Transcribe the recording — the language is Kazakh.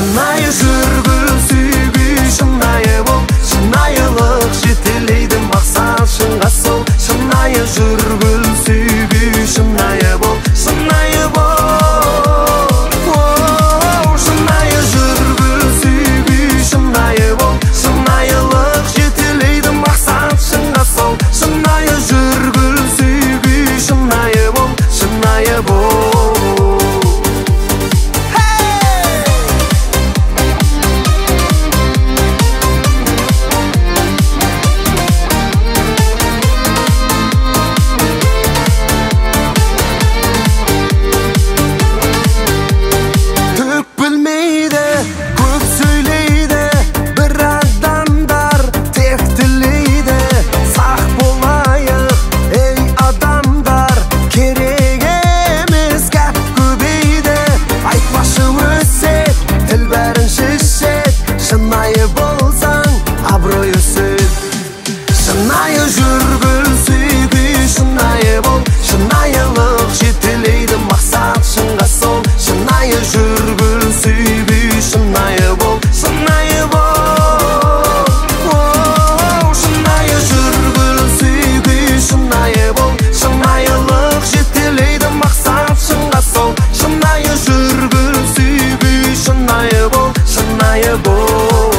Шынайы жүргіл сүйгүй, шынайы бол, шынайылық жетелейді мақсат шыңға сол. Шынайы жүргіл сүйгүй, шынайы бол, шынайы бол. Шынайы жүргіл сүйгүй, шынайы бол, шынайылық жетелейді мақсат шыңға сол. Шынайы жүргіл сүйгүй, шынайы бол, шынайы бол. Шынайы болсаң, абырой өсіп. Шынайы жүргіл сүйгүй, шынайы бол, шынайылық жетелейді мақсат шыңға сол. Шынайы жүргіл сүйгүй, шынайы бол, шынайы бол. Шынайы жүргіл сүйгүй, шынайы бол, шынайылық жетелейді мақсат шыңға сол. Шынайы жүргіл сүйгүй, шынайы бол, шынайы бол.